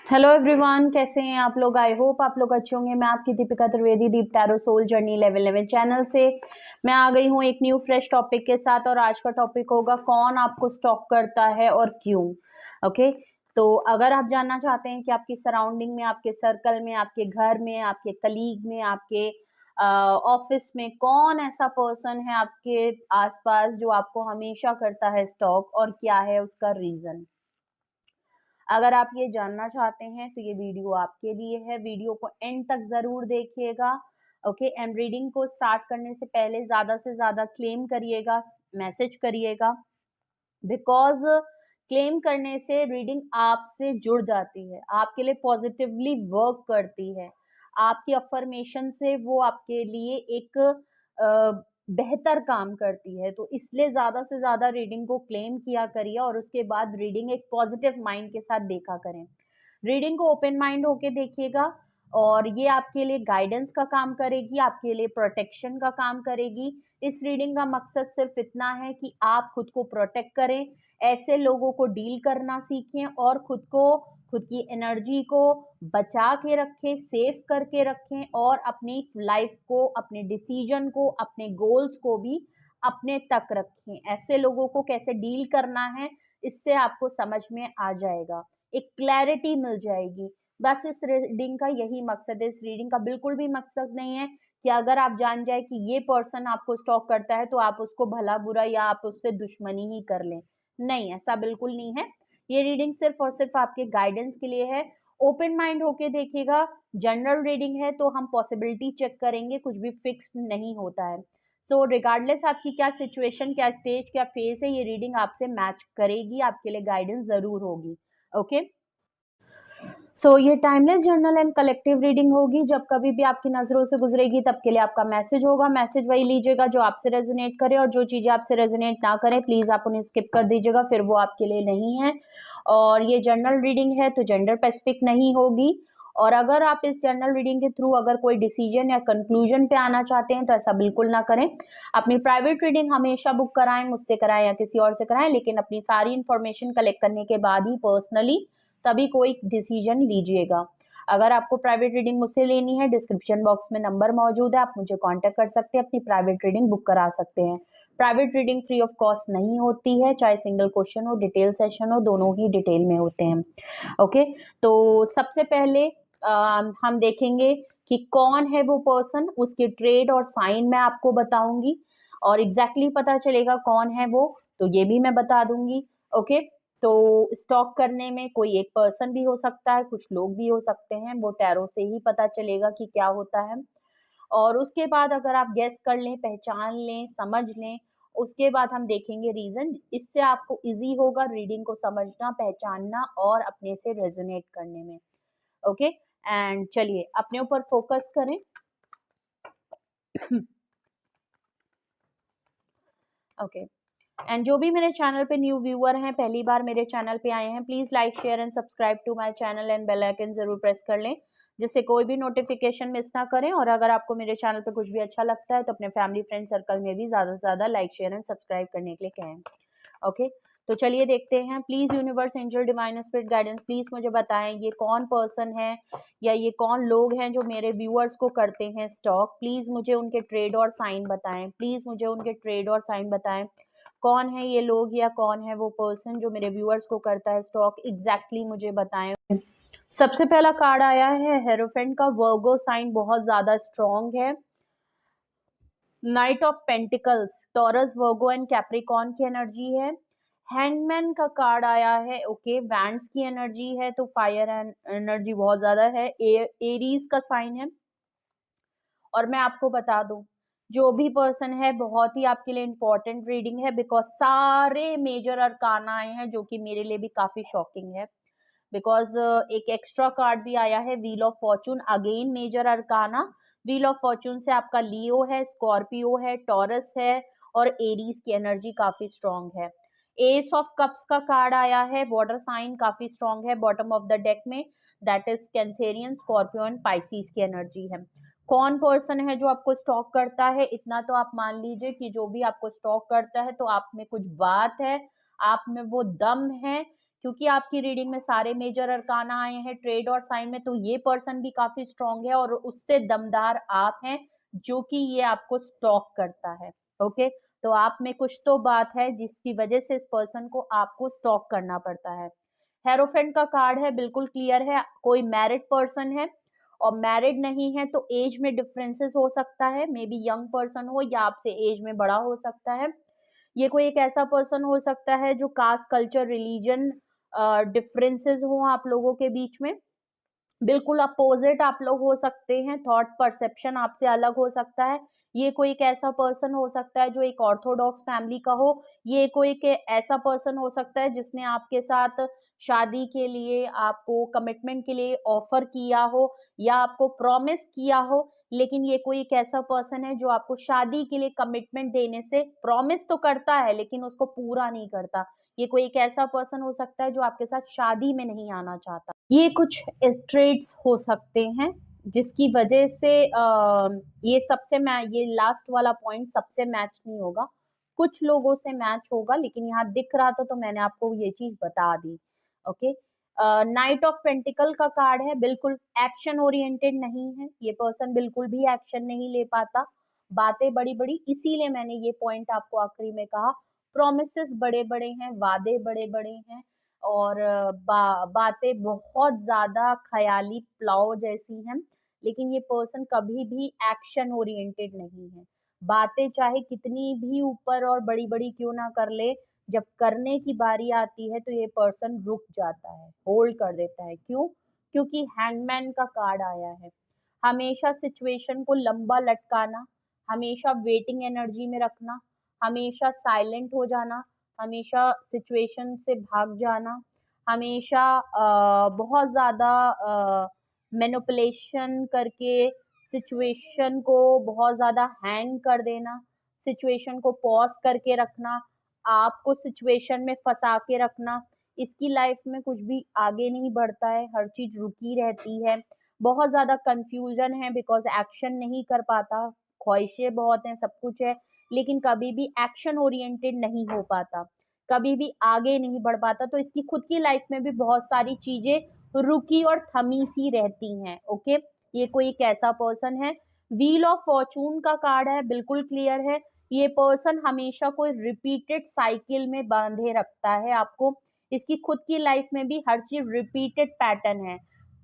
Hello everyone, कैसे हैं आप लोग। आई होप आप लोग अच्छे होंगे। मैं आपकी Deepika Trivedi, Deep tarot soul journey level 11 channel से मैं आ गई हूँ एक न्यू फ्रेश टॉपिक के साथ। और आज का टॉपिक होगा कौन आपको स्टॉक करता है और क्यों। ओके, तो अगर आप जानना चाहते हैं कि आपकी सराउंडिंग में, आपके सर्कल में, आपके घर में, आपके कलीग में, आपके ऑफिस में कौन ऐसा पर्सन है आपके आसपास जो आपको हमेशा करता है स्टॉक, और क्या है उसका रीजन। अगर आप ये जानना चाहते हैं तो ये वीडियो आपके लिए है। वीडियो को एंड तक जरूर देखिएगा। ओके, एंड रीडिंग को स्टार्ट करने से पहले ज्यादा से ज्यादा क्लेम करिएगा, मैसेज करिएगा, बिकॉज क्लेम करने से रीडिंग आपसे जुड़ जाती है, आपके लिए पॉजिटिवली वर्क करती है। आपकी अफर्मेशन से वो आपके लिए एक बेहतर काम करती है। तो इसलिए ज्यादा से ज्यादा रीडिंग को क्लेम किया करिए और उसके बाद रीडिंग एक पॉजिटिव माइंड के साथ देखा करें। रीडिंग को ओपन माइंड होके देखिएगा और ये आपके लिए गाइडेंस का काम करेगी, आपके लिए प्रोटेक्शन का काम करेगी। इस रीडिंग का मकसद सिर्फ इतना है कि आप खुद को प्रोटेक्ट करें, ऐसे लोगों को डील करना सीखें और खुद की एनर्जी को बचा के रखें, सेफ करके रखें और अपनी लाइफ को, अपने डिसीजन को, अपने गोल्स को भी अपने तक रखें। ऐसे लोगों को कैसे डील करना है इससे आपको समझ में आ जाएगा, एक क्लैरिटी मिल जाएगी। बस इस रीडिंग का यही मकसद है। इस रीडिंग का बिल्कुल भी मकसद नहीं है कि अगर आप जान जाए कि ये पर्सन आपको स्टॉक करता है तो आप उसको भला बुरा या आप उससे दुश्मनी ही कर लें। नहीं, ऐसा बिल्कुल नहीं है। ये रीडिंग सिर्फ और सिर्फ आपके गाइडेंस के लिए है। ओपन माइंड होके देखिएगा। जनरल रीडिंग है तो हम पॉसिबिलिटी चेक करेंगे, कुछ भी फिक्स नहीं होता है। सो रिगार्डलेस आपकी क्या सिचुएशन, क्या स्टेज, क्या फेज है, ये रीडिंग आपसे मैच करेगी, आपके लिए गाइडेंस जरूर होगी। ओके, सो ये timeless journal and collective reading होगी। जब कभी भी आपकी नजरों से गुजरेगी तब के लिए आपका मैसेज होगा। मैसेज वही लीजिएगा जो आपसे रेजोनेट करे, और जो चीजें आपसे रेजोनेट ना करें प्लीज आप उन्हें स्किप कर दीजिएगा, फिर वो आपके लिए नहीं है। और ये जर्नल रीडिंग है तो जेंडर स्पेसिफिक नहीं होगी। और अगर आप इस जर्नल रीडिंग के थ्रू अगर कोई डिसीजन या कंक्लूजन पे आना चाहते हैं तो ऐसा बिल्कुल ना करें। अपनी प्राइवेट रीडिंग हमेशा बुक कराएं, मुझसे कराएं या किसी और से कराएं, लेकिन अपनी सारी इंफॉर्मेशन कलेक्ट करने के बाद ही पर्सनली तभी कोई डिसीजन लीजिएगा। अगर आपको प्राइवेट रीडिंग मुझसे लेनी है, डिस्क्रिप्शन बॉक्स में नंबर मौजूद है, आप मुझे कांटेक्ट कर सकते हैं, अपनी प्राइवेट रीडिंग बुक करा सकते हैं। Private reading free of cost नहीं होती है, चाहे सिंगल क्वेश्चन हो, डिटेल सेशन हो, दोनों ही डिटेल में होते हैं। ओके, तो सबसे पहले हम देखेंगे कि कौन है वो पर्सन, उसके ट्रेड और साइन मैं आपको बताऊंगी, और एग्जैक्टली पता चलेगा कौन है वो, तो ये भी मैं बता दूंगी। ओके, तो स्टॉक करने में कोई एक पर्सन भी हो सकता है, कुछ लोग भी हो सकते हैं, वो टैरो से ही पता चलेगा कि क्या होता है। और उसके बाद अगर आप गेस कर लें, पहचान लें, समझ लें, उसके बाद हम देखेंगे रीजन। इससे आपको इजी होगा रीडिंग को समझना, पहचानना और अपने से रेजोनेट करने में। ओके, एंड चलिए अपने ऊपर फोकस करें। ओके, एंड जो भी मेरे चैनल पे न्यू व्यूअर हैं, पहली बार मेरे चैनल पे आए हैं, please like share and subscribe to my channel and bell icon जरूर प्रेस कर लें, जिससे कोई भी नोटिफिकेशन मिस ना करें। और अगर आपको मेरे चैनल पे कुछ भी अच्छा लगता है तो अपने फैमिली फ्रेंड सर्कल में भी ज्यादा से ज्यादा लाइक शेयर एंड सब्सक्राइब करने के लिए कहें। ओके, तो चलिए देखते हैं। Please universe, angel, divine spirit guidance, please मुझे बताएं ये कौन पर्सन है या ये कौन लोग हैं जो मेरे व्यूअर्स को करते हैं स्टॉक। प्लीज मुझे उनके ट्रेड और साइन बताएं, प्लीज मुझे उनके ट्रेड और साइन बताएं। कौन है ये लोग या कौन है वो पर्सन जो मेरे व्यूअर्स को करता है स्टॉक, एग्जैक्टली मुझे बताएं। सबसे पहला कार्ड आया है हेरोफेंट का। वर्गो साइन बहुत ज्यादा स्ट्रॉन्ग है। Night of pentacles, taurus, Virgo and Capricorn की एनर्जी है। हैंगमैन का कार्ड आया है। ओके, वैंड्स की एनर्जी है, तो फायर एंड एनर्जी बहुत ज्यादा है। एरीज का साइन है। और मैं आपको बता दूं, जो भी पर्सन है बहुत ही आपके लिए इंपॉर्टेंट रीडिंग है, बिकॉज सारे मेजर अरकाना आए हैं जो कि मेरे लिए भी काफी शॉकिंग है। बिकॉज एक एक्स्ट्रा कार्ड भी आया है, wheel of fortune, again major arcana. Wheel of fortune से आपका लियो है, स्कॉर्पियो है, टॉरस है और एरीज की एनर्जी काफी स्ट्रांग है। एस ऑफ कप्स का कार्ड आया है, वाटर साइन काफी स्ट्रांग है बॉटम ऑफ द डेक में, that is Cancerian, Scorpio and Pisces की एनर्जी है। कौन पर्सन है जो आपको स्टॉक करता है, इतना तो आप मान लीजिए कि जो भी आपको स्टॉक करता है तो आप में कुछ बात है, आप में वो दम है क्योंकि आपकी रीडिंग में सारे मेजर अरकाना आए हैं ट्रेड और साइन में, तो ये पर्सन भी काफी स्ट्रांग है और उससे दमदार आप हैं जो कि ये आपको स्टॉक करता है। ओके, तो आप में कुछ तो बात है जिसकी वजह से इस पर्सन को आपको स्टॉक करना पड़ता है। हेरोफेंट का कार्ड है, बिल्कुल क्लियर है, कोई मैरिड पर्सन है और मैरिड नहीं है तो एज में डिफरेंसेस हो सकता है, मे बी यंग पर्सन हो या आपसे एज में बड़ा हो सकता है। ये कोई एक ऐसा पर्सन हो सकता है जो कास्ट कल्चर रिलीजन डिफरेंसेस हो आप लोगों के बीच में, बिल्कुल अपोजिट आप लोग हो सकते हैं, थॉट परसेप्शन आपसे अलग हो सकता है। ये कोई एक ऐसा पर्सन हो सकता है जो एक ऑर्थोडॉक्स फैमिली का हो, ये कोई एक ऐसा पर्सन हो सकता है जिसने आपके साथ शादी के लिए आपको कमिटमेंट के लिए ऑफर किया हो या आपको प्रॉमिस किया हो, लेकिन ये कोई एक ऐसा पर्सन है जो आपको शादी के लिए कमिटमेंट देने से प्रॉमिस तो करता है लेकिन उसको पूरा नहीं करता। ये कोई एक ऐसा पर्सन हो सकता है जो आपके साथ शादी में नहीं आना चाहता। ये कुछ ट्रेड्स हो सकते हैं जिसकी वजह से ये लास्ट वाला पॉइंट सबसे मैच नहीं होगा, कुछ लोगों से मैच होगा, लेकिन यहाँ दिख रहा था तो मैंने आपको ये चीज बता दी। ओके, नाइट ऑफ पेंटिकल का कार्ड है, बिल्कुल एक्शन ओरिएंटेड नहीं है, ये पर्सन बिल्कुल भी एक्शन नहीं ले पाता, बातें बड़ी बड़ी, इसीलिए मैंने ये पॉइंट आपको आखिरी में कहा। प्रोमिसेस बड़े बड़े हैं, वादे बड़े बड़े हैं और बातें बहुत ज्यादा ख्याली प्लाव जैसी हैं, लेकिन ये पर्सन कभी भी एक्शन ओरिएंटेड नहीं है। बातें चाहे कितनी भी ऊपर और बड़ी बड़ी क्यों ना कर ले, जब करने की बारी आती है तो ये पर्सन रुक जाता है, होल्ड कर देता है। क्यों? क्योंकि हैंगमैन का कार्ड आया है। हमेशा सिचुएशन को लंबा लटकाना, हमेशा वेटिंग एनर्जी में रखना, हमेशा साइलेंट हो जाना, हमेशा सिचुएशन से भाग जाना, हमेशा बहुत ज़्यादा मैनिपुलेशन करके सिचुएशन को बहुत ज़्यादा हैंग कर देना, सिचुएशन को पॉज करके रखना, आपको सिचुएशन में फंसा के रखना, इसकी लाइफ में कुछ भी आगे नहीं बढ़ता है, हर चीज़ रुकी रहती है, बहुत ज़्यादा कंफ्यूजन है बिकॉज एक्शन नहीं कर पाता, ख्वाहिशें बहुत हैं, सब कुछ है, लेकिन कभी भी एक्शन ओरिएंटेड नहीं हो पाता, कभी भी आगे नहीं बढ़ पाता, तो इसकी खुद की लाइफ में भी बहुत सारी चीजें रुकी और थमी सी रहती हैं। ओके, ये कोई एक ऐसा पर्सन है। व्हील ऑफ फॉर्चून का कार्ड है, बिल्कुल क्लियर है, ये पर्सन हमेशा कोई रिपीटेड साइकिल में बांधे रखता है आपको, इसकी खुद की लाइफ में भी हर चीज रिपीटेड पैटर्न है।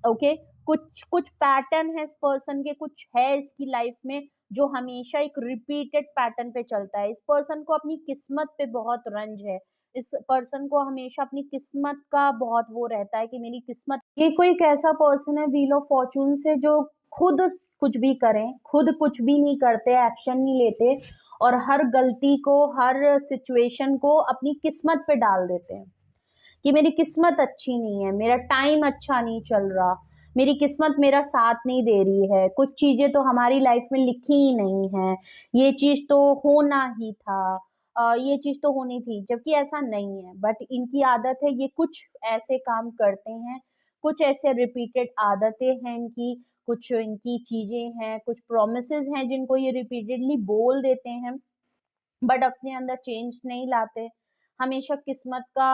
ओके, कुछ कुछ पैटर्न है इस पर्सन के, कुछ है इसकी लाइफ में जो हमेशा एक रिपीटेड पैटर्न पे चलता है। इस पर्सन को अपनी किस्मत पे बहुत रंज है, इस पर्सन को हमेशा अपनी किस्मत का बहुत वो रहता है कि मेरी किस्मत, ये कोई एक ऐसा पर्सन है व्हील ऑफ फॉर्चून से जो खुद कुछ भी करें, खुद कुछ भी नहीं करते, एक्शन नहीं लेते और हर गलती को, हर सिचुएशन को अपनी किस्मत पे डाल देते हैं कि मेरी किस्मत अच्छी नहीं है, मेरा टाइम अच्छा नहीं चल रहा, मेरी किस्मत मेरा साथ नहीं दे रही है, कुछ चीजें तो हमारी लाइफ में लिखी ही नहीं है, ये चीज तो होना ही था, ये चीज तो होनी थी, जबकि ऐसा नहीं है। बट इनकी आदत है, ये कुछ ऐसे काम करते हैं, कुछ ऐसे रिपीटेड आदतें हैं इनकी, कुछ इनकी चीजें हैं, कुछ प्रोमिसेस हैं जिनको ये रिपीटेडली बोल देते हैं बट अपने अंदर चेंज नहीं लाते, हमेशा किस्मत का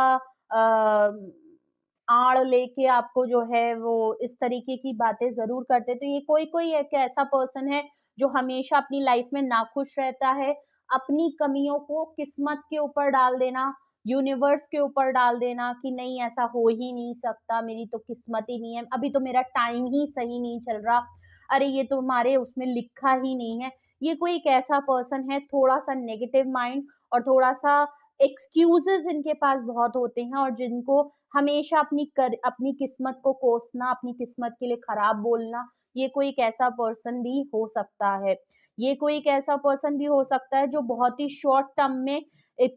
आड़ लेके आपको जो है वो इस तरीके की बातें जरूर करते। तो ये कोई कोई एक ऐसा पर्सन है जो हमेशा अपनी लाइफ में नाखुश रहता है, अपनी कमियों को किस्मत के ऊपर डाल देना, यूनिवर्स के ऊपर डाल देना कि नहीं ऐसा हो ही नहीं सकता, मेरी तो किस्मत ही नहीं है, अभी तो मेरा टाइम ही सही नहीं चल रहा, अरे ये तो हमारे उसमें लिखा ही नहीं है। ये कोई एक ऐसा पर्सन है, थोड़ा सा नेगेटिव माइंड और थोड़ा सा एक्सक्यूजेस इनके पास बहुत होते हैं और जिनको हमेशा अपनी किस्मत को कोसना, अपनी किस्मत के लिए खराब बोलना, ये कोई एक ऐसा पर्सन भी हो सकता है। ये कोई एक ऐसा पर्सन भी हो सकता है जो बहुत ही शॉर्ट टर्म में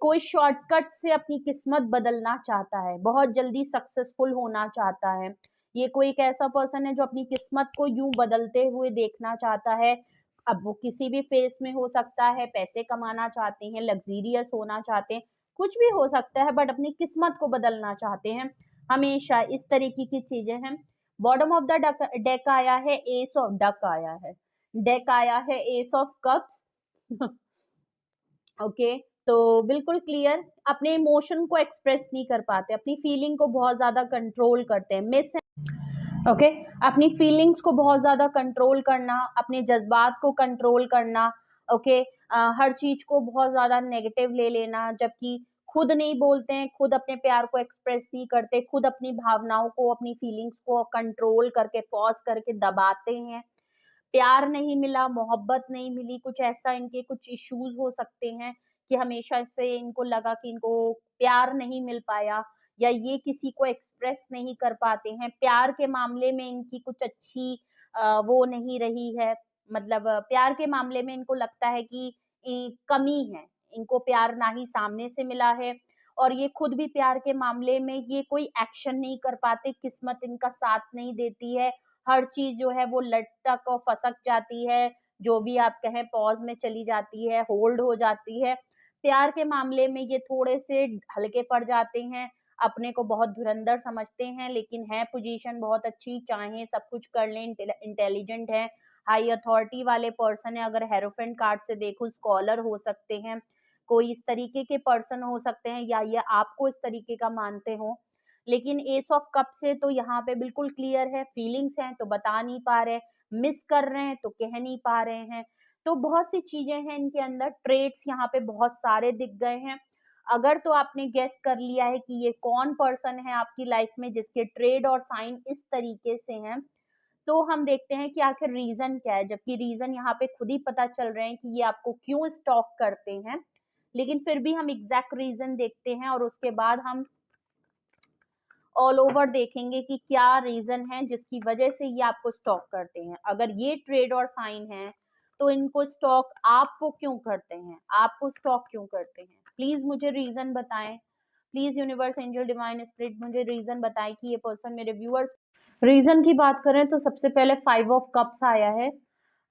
कोई शॉर्टकट से अपनी किस्मत बदलना चाहता है, बहुत जल्दी सक्सेसफुल होना चाहता है। ये कोई एक ऐसा पर्सन है जो अपनी किस्मत को यूं बदलते हुए देखना चाहता है। अब वो किसी भी फेस में हो सकता है, पैसे कमाना चाहते हैं, लग्जीरियस होना चाहते हैं, कुछ भी हो सकता है बट अपनी किस्मत को बदलना चाहते हैं, हमेशा इस तरीके की चीजें हैं। बॉटम ऑफ द डेक आया है, एस ऑफ डक आया है, डेक आया है एस ऑफ कप्स। ओके, तो बिल्कुल क्लियर, अपने इमोशन को एक्सप्रेस नहीं कर पाते, अपनी फीलिंग को बहुत ज़्यादा कंट्रोल करते हैं, मिस ओके अपनी फीलिंग्स को बहुत ज़्यादा कंट्रोल करना, अपने जज्बात को कंट्रोल करना, ओके हर चीज़ को बहुत ज़्यादा नेगेटिव ले लेना, जबकि खुद नहीं बोलते हैं, खुद अपने प्यार को एक्सप्रेस नहीं करते, खुद अपनी भावनाओं को, अपनी फीलिंग्स को कंट्रोल करके पॉज करके दबाते हैं। प्यार नहीं मिला, मोहब्बत नहीं मिली, कुछ ऐसा इनके कुछ इश्यूज हो सकते हैं कि हमेशा से इनको लगा कि इनको प्यार नहीं मिल पाया, या ये किसी को एक्सप्रेस नहीं कर पाते हैं। प्यार के मामले में इनकी कुछ अच्छी वो नहीं रही है, मतलब प्यार के मामले में इनको लगता है कि कमी है, इनको प्यार ना ही सामने से मिला है, और ये खुद भी प्यार के मामले में ये कोई एक्शन नहीं कर पाते, किस्मत इनका साथ नहीं देती है, हर चीज़ जो है वो लटक और फसक जाती है, जो भी आप कहें पॉज़ में चली जाती है, होल्ड हो जाती है। प्यार के मामले में ये थोड़े से हल्के पड़ जाते हैं, अपने को बहुत धुरंधर समझते हैं, लेकिन है पोज़ीशन बहुत अच्छी, चाहें सब कुछ कर लें, इंटेलिजेंट है, हाई अथॉरिटी वाले पर्सन है, अगर हेरोफेंट कार्ड से देखूँ स्कॉलर हो सकते हैं, कोई इस तरीके के पर्सन हो सकते हैं, या ये आपको इस तरीके का मानते हों। लेकिन एस ऑफ कप से तो यहाँ पे बिल्कुल क्लियर है, फीलिंग्स हैं तो बता नहीं पा रहे, मिस कर रहे हैं तो कह नहीं पा रहे हैं, तो बहुत सी चीजें हैं इनके अंदर, ट्रेड्स यहाँ पे बहुत सारे दिख गए हैं। अगर तो आपने गेस कर लिया है कि ये कौन पर्सन है आपकी लाइफ में जिसके ट्रेड और साइन इस तरीके से हैं, तो हम देखते हैं कि आखिर रीजन क्या है, जबकि रीजन यहाँ पे खुद ही पता चल रहे हैं कि ये आपको क्यों स्टॉक करते हैं, लेकिन फिर भी हम एग्जैक्ट रीजन देखते हैं और उसके बाद हम ऑल ओवर देखेंगे कि क्या रीजन है जिसकी वजह से ये आपको स्टॉक करते हैं। अगर ये ट्रेड और साइन है तो इनको स्टॉक आपको क्यों करते हैं, आपको स्टॉक क्यों करते हैं, प्लीज मुझे रीजन बताएं, please universe angel divine spirit मुझे रीजन बताएं कि ये पर्सन मेरे व्यूअर्स। रीजन की बात करें तो सबसे पहले 5 ऑफ कप्स आया है,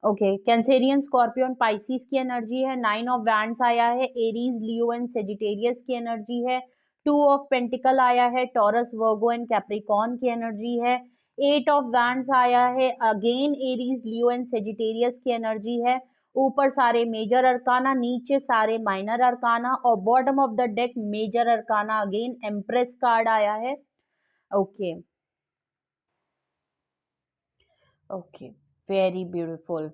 ओके कैंसेरियन स्कॉर्पियन पाइसिस की एनर्जी है, 9 ऑफ वैंड्स आया है, एरीज लियो एंड सेजिटेरियस की एनर्जी है, 2 ऑफ पेंटिकल आया है, टॉरस वर्गो एंड कैप्रिकॉन की एनर्जी है, 8 ऑफ वैंड्स आया है, again Aries Leo and Sagittarius की एनर्जी है, ऊपर सारे मेजर अरकाना, नीचे सारे माइनर अरकाना, और bottom of the deck major arcana, again empress card आया है। Okay okay very beautiful.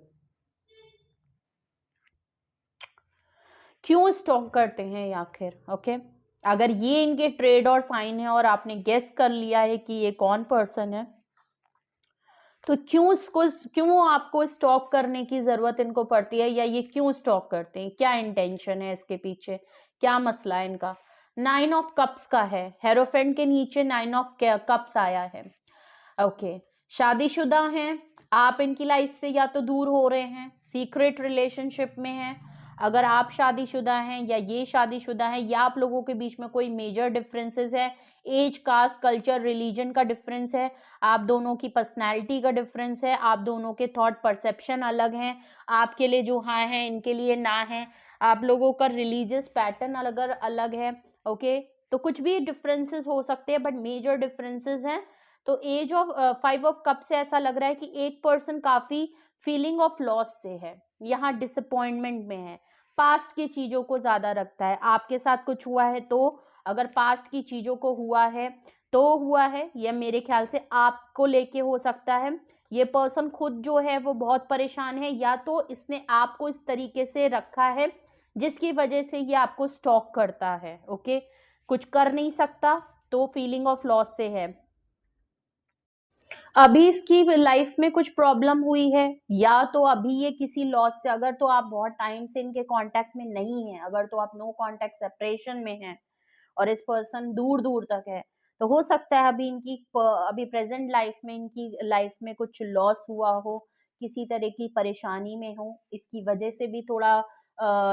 क्यों स्टॉक करते हैं ये आखिर, ओके अगर ये इनके ट्रेड और साइन है और आपने गेस कर लिया है कि ये कौन पर्सन है, तो क्यों आपको स्टॉक करने की जरूरत इनको पड़ती है, या ये क्यों स्टॉक करते हैं, क्या इंटेंशन है इसके पीछे, क्या मसला है इनका। 9 ऑफ कप्स का है, हेरोफेंट के नीचे 9 ऑफ कप्स आया है, ओके शादीशुदा हैं आप, इनकी लाइफ से या तो दूर हो रहे हैं, सीक्रेट रिलेशनशिप में हैं, अगर आप शादीशुदा हैं या ये शादीशुदा हैं, या आप लोगों के बीच में कोई मेजर डिफरेंसेस है, एज कास्ट कल्चर रिलीजन का डिफरेंस है, आप दोनों की पर्सनैलिटी का डिफरेंस है, आप दोनों के थॉट परसेप्शन अलग हैं, आपके लिए जो हाँ है इनके लिए ना है, आप लोगों का रिलीजियस पैटर्न अलग अलग है, ओके तो कुछ भी डिफरेंसेस हो सकते हैं बट मेजर डिफरेंसेस हैं। तो एज ऑफ 5 ऑफ कप से ऐसा लग रहा है कि एक पर्सन काफी फीलिंग ऑफ लॉस से है, यहाँ डिसअपॉइंटमेंट में है, पास्ट की चीजों को ज्यादा रखता है, आपके साथ कुछ हुआ है तो अगर पास्ट की चीजों को हुआ है तो हुआ है, या मेरे ख्याल से आपको लेके हो सकता है, ये पर्सन खुद जो है वो बहुत परेशान है, या तो इसने आपको इस तरीके से रखा है जिसकी वजह से ये आपको स्टॉक करता है, ओके कुछ कर नहीं सकता तो फीलिंग ऑफ लॉस से है। अभी इसकी लाइफ में कुछ प्रॉब्लम हुई है, या तो अभी ये किसी लॉस से, अगर तो आप बहुत टाइम से इनके कांटेक्ट में नहीं है, अगर तो आप नो कांटेक्ट सेपरेशन में हैं और इस पर्सन दूर दूर तक है, तो हो सकता है अभी इनकी अभी प्रेजेंट लाइफ में इनकी लाइफ में कुछ लॉस हुआ हो, किसी तरह की परेशानी में हो, इसकी वजह से भी थोड़ा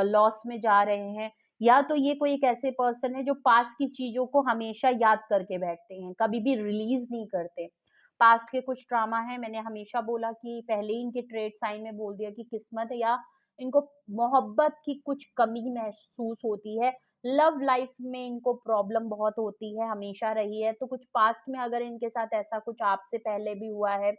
लॉस में जा रहे हैं, या तो ये कोई एक ऐसे पर्सन है जो पास्ट की चीजों को हमेशा याद करके बैठते हैं, कभी भी रिलीज नहीं करते, पास्ट के कुछ ड्रामा है, मैंने हमेशा बोला कि पहले ही इनके ट्रेड साइन में बोल दिया कि किस्मत या इनको मोहब्बत की कुछ कमी महसूस होती है, लव लाइफ में इनको प्रॉब्लम बहुत होती है, हमेशा रही है, तो कुछ पास्ट में अगर इनके साथ ऐसा कुछ आपसे पहले भी हुआ है,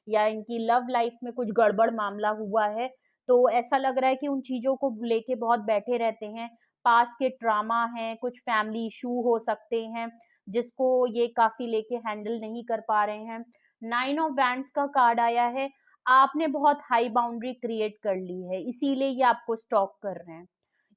या इनकी लव लाइफ में कुछ गड़बड़ मामला हुआ है, तो ऐसा लग रहा है कि उन चीजों को लेके बहुत बैठे रहते हैं, पास के ट्रामा हैं, कुछ फैमिली इशू हो सकते हैं जिसको ये काफी लेके हैंडल नहीं कर पा रहे हैं। 9 ऑफ वैंड्स का कार्ड आया है, आपने बहुत हाई बाउंड्री क्रिएट कर ली है, इसीलिए ये आपको स्टॉक कर रहे हैं।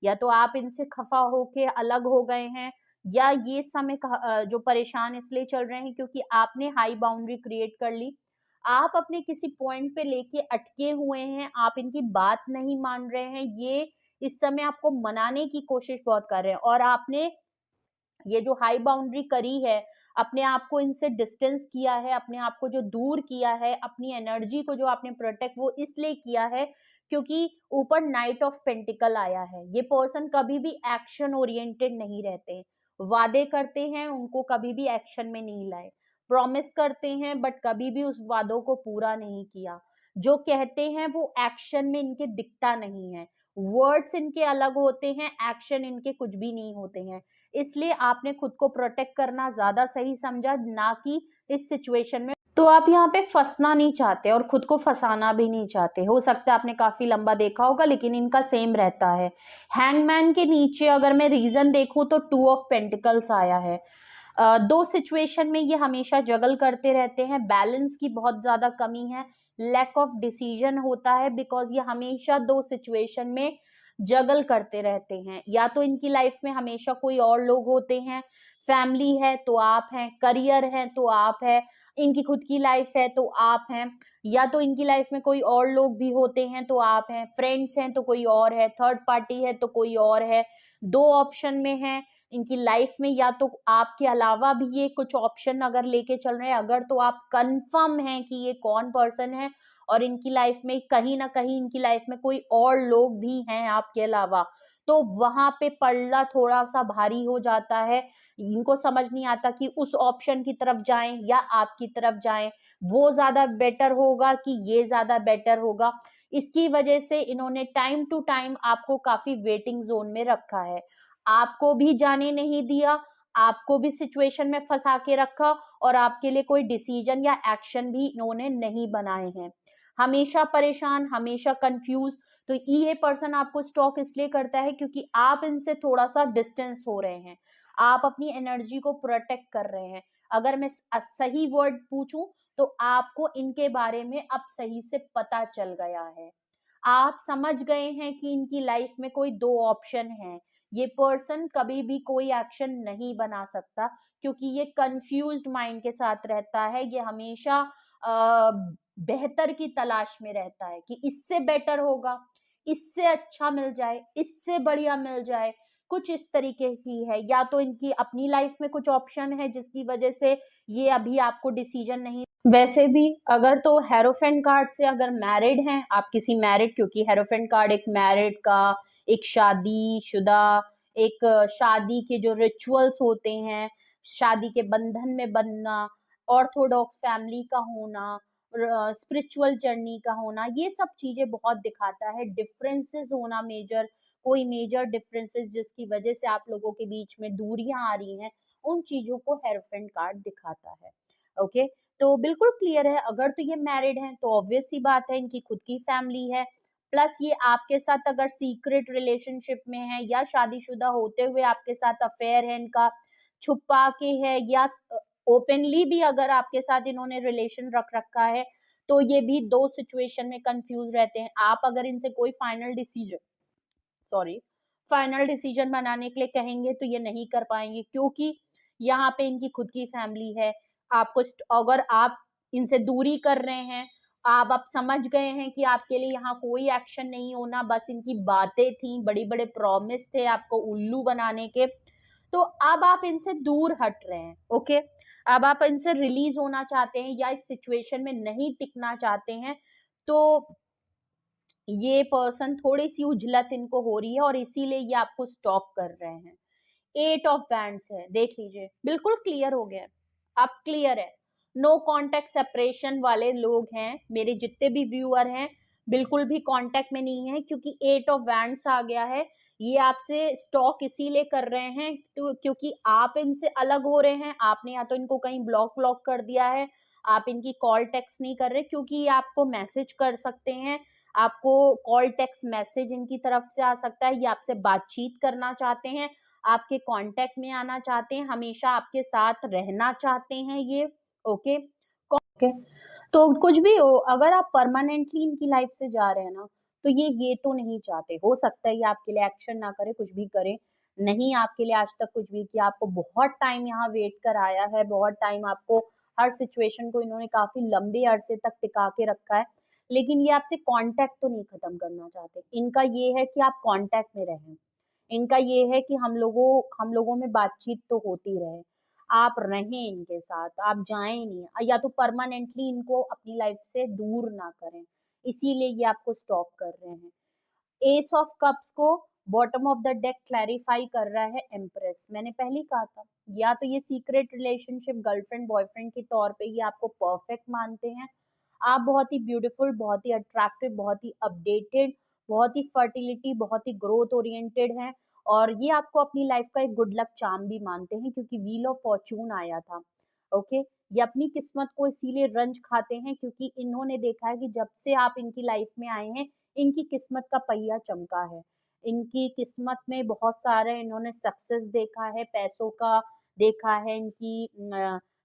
या तो आप इनसे खफा होके अलग हो गए हैं, या ये समय जो परेशान इसलिए चल रहे हैं क्योंकि आपने हाई बाउंड्री क्रिएट कर ली। आप अपने किसी पॉइंट पे लेके अटके हुए हैं, आप इनकी बात नहीं मान रहे हैं, ये इस समय आपको मनाने की कोशिश बहुत कर रहे हैं, और आपने ये जो हाई बाउंड्री करी है, अपने आप को इनसे डिस्टेंस किया है, अपने आप को जो दूर किया है, अपनी एनर्जी को जो आपने प्रोटेक्ट वो इसलिए किया है क्योंकि ऊपर नाइट ऑफ पेंटिकल आया है। ये पर्सन कभी भी एक्शन ओरिएंटेड नहीं रहते, वादे करते हैं, उनको कभी भी एक्शन में नहीं लाए, प्रॉमिस करते हैं बट कभी भी उस वादों को पूरा नहीं किया, जो कहते हैं वो एक्शन में इनके दिखता नहीं है, वर्ड्स इनके अलग होते हैं, एक्शन इनके कुछ भी नहीं होते हैं। इसलिए आपने खुद को प्रोटेक्ट करना ज्यादा सही समझा, ना कि इस सिचुएशन में। तो आप यहाँ पे फंसना नहीं चाहते और खुद को फंसाना भी नहीं चाहते। हो सकता है आपने काफी लंबा देखा होगा, लेकिन इनका सेम रहता है। हैंगमैन के नीचे अगर मैं रीजन देखूं तो 2 ऑफ पेंटिकल्स आया है। दो सिचुएशन में ये हमेशा जगल करते रहते हैं, बैलेंस की बहुत ज्यादा कमी है, लैक ऑफ डिसीजन होता है, बिकॉज ये हमेशा दो सिचुएशन में जगल करते रहते हैं। या तो इनकी लाइफ में हमेशा कोई और लोग होते हैं, फैमिली है तो आप हैं, करियर है तो आप है, इनकी खुद की लाइफ है तो आप हैं, या तो इनकी लाइफ में कोई और लोग भी होते हैं तो आप हैं, फ्रेंड्स हैं तो कोई और है, थर्ड पार्टी है तो कोई और है। दो ऑप्शन में है इनकी लाइफ में, या तो आपके अलावा भी ये कुछ ऑप्शन अगर लेके चल रहे हैं, अगर तो आप कंफर्म हैं कि ये कौन पर्सन है और इनकी लाइफ में कहीं ना कहीं इनकी लाइफ में कोई और लोग भी हैं आपके अलावा, तो वहां पे पल्ला थोड़ा सा भारी हो जाता है। इनको समझ नहीं आता कि उस ऑप्शन की तरफ जाएं या आपकी तरफ जाएं, वो ज्यादा बेटर होगा कि ये ज्यादा बेटर होगा। इसकी वजह से इन्होंने टाइम टू टाइम आपको काफी वेटिंग जोन में रखा है, आपको भी जाने नहीं दिया, आपको भी सिचुएशन में फंसा के रखा, और आपके लिए कोई डिसीजन या एक्शन भी इन्होंने नहीं बनाए हैं। हमेशा परेशान, हमेशा कंफ्यूज। तो ये पर्सन आपको स्टॉक इसलिए करता है क्योंकि आप इनसे थोड़ा सा डिस्टेंस हो रहे हैं, आप अपनी एनर्जी को प्रोटेक्ट कर रहे हैं। अगर मैं सही वर्ड पूछूं तो आपको इनके बारे में अब सही से पता चल गया है, आप समझ गए हैं कि इनकी लाइफ में कोई दो ऑप्शन है। ये पर्सन कभी भी कोई एक्शन नहीं बना सकता क्योंकि ये कंफ्यूज्ड माइंड के साथ रहता है, ये हमेशा बेहतर की तलाश में रहता है कि इससे बेटर होगा, इससे अच्छा मिल जाए, इससे बढ़िया मिल जाए, कुछ इस तरीके की है। या तो इनकी अपनी लाइफ में कुछ ऑप्शन है जिसकी वजह से ये अभी आपको डिसीजन नहीं। वैसे भी अगर तो हेरोफेंट कार्ड से अगर मैरिड हैं आप, किसी मैरिड, क्योंकि हेरोफेंट कार्ड एक मैरिड का, एक शादी शुदा, एक शादी के जो रिचुअल्स होते हैं, शादी के बंधन में बंधना, ऑर्थोडॉक्स फैमिली का होना, स्पिरिचुअल जर्नी का होना, ये सब चीजें बहुत दिखाता है। डिफरेंसेस होना मेजर, कोई मेजर डिफरेंसेस जिसकी वजह से आप लोगों के बीच में दूरियां आ रही हैं, उन चीजों को हेरोफेंट कार्ड दिखाता है। ओके, तो बिल्कुल क्लियर है। अगर तो ये मैरिड हैं तो ऑब्वियस सी बात है इनकी खुद की फैमिली है, प्लस ये आपके साथ अगर सीक्रेट रिलेशनशिप में है या शादीशुदा होते हुए आपके साथ अफेयर है इनका, छुपा के है या ओपनली भी अगर आपके साथ इन्होंने रिलेशन रख रखा है, तो ये भी दो सिचुएशन में कंफ्यूज रहते हैं। आप अगर इनसे कोई फाइनल डिसीजन बनाने के लिए कहेंगे तो ये नहीं कर पाएंगे क्योंकि यहाँ पे इनकी खुद की फैमिली है। आपको अगर आप इनसे दूरी कर रहे हैं, आप समझ गए हैं कि आपके लिए यहाँ कोई एक्शन नहीं होना, बस इनकी बातें थी, बड़े बड़े प्रॉमिस थे आपको उल्लू बनाने के, तो अब आप इनसे दूर हट रहे हैं। ओके, अब आप इनसे रिलीज होना चाहते हैं या इस सिचुएशन में नहीं टिकना चाहते हैं, तो ये पर्सन थोड़ी सी उजलत इनको हो रही है और इसीलिए ये आपको स्टॉप कर रहे हैं। 8 ऑफ वैंड्स है, देख लीजिए, बिल्कुल क्लियर हो गया, अब क्लियर है। नो कांटेक्ट सेपरेशन वाले लोग हैं, मेरे जितने भी व्यूअर हैं बिल्कुल भी कांटेक्ट में नहीं है क्योंकि 8 ऑफ वैंड्स आ गया है। ये आपसे स्टॉक इसीलिए कर रहे हैं क्योंकि आप इनसे अलग हो रहे हैं, आपने या तो इनको कहीं ब्लॉक कर दिया है, आप इनकी कॉल टेक्स्ट नहीं कर रहे क्योंकि ये आपको मैसेज कर सकते हैं, आपको कॉल टेक्स्ट मैसेज इनकी तरफ से आ सकता है, ये आपसे बातचीत करना चाहते हैं, आपके कांटेक्ट में आना चाहते हैं, हमेशा आपके साथ रहना चाहते हैं ये। ओके ओके, तो कुछ भी हो, अगर आप परमानेंटली इनकी लाइफ से जा रहे हैं ना, तो ये तो नहीं चाहते। हो सकता है ये आपके लिए एक्शन ना करे, कुछ भी करे, नहीं आपके लिए आज तक कुछ भी किया, आपको बहुत टाइम यहाँ वेट कर आया है, बहुत टाइम आपको हर सिचुएशन को इन्होंने काफी लंबे अरसे तक टिका के रखा है, लेकिन ये आपसे कांटेक्ट तो नहीं खत्म करना चाहते। इनका ये है कि आप कांटेक्ट में रहें, इनका ये है कि हम लोगों में बातचीत तो होती रहे, आप रहें इनके साथ, आप जाएं नहीं, या तो परमानेंटली इनको अपनी लाइफ से दूर ना करें, इसीलिए ये आपको स्टॉप कर रहे हैं। एस ऑफ कप्स को bottom of the deck clarify कर रहा है एम्प्रेस। मैंने पहले ही कहा था, या तो ये सीक्रेट रिलेशनशिप गर्लफ्रेंड बॉयफ्रेंड के तौर पे ये आपको परफेक्ट मानते हैं, आप बहुत ही ब्यूटीफुल, बहुत ही अट्रैक्टिव, बहुत ही अपडेटेड, बहुत ही फर्टिलिटी, बहुत ही ग्रोथ ओरिएंटेड हैं, और ये आपको अपनी लाइफ का एक गुड लक चार्म भी मानते हैं, क्योंकि व्हील ऑफ फॉर्चून आया था। ओके, ये अपनी किस्मत को इसीलिए रंज खाते हैं क्योंकि इन्होंने देखा है कि जब से आप इनकी लाइफ में आए हैं, इनकी किस्मत का पहिया चमका है, इनकी किस्मत में बहुत सारे इन्होंने सक्सेस देखा है, पैसों का देखा है, इनकी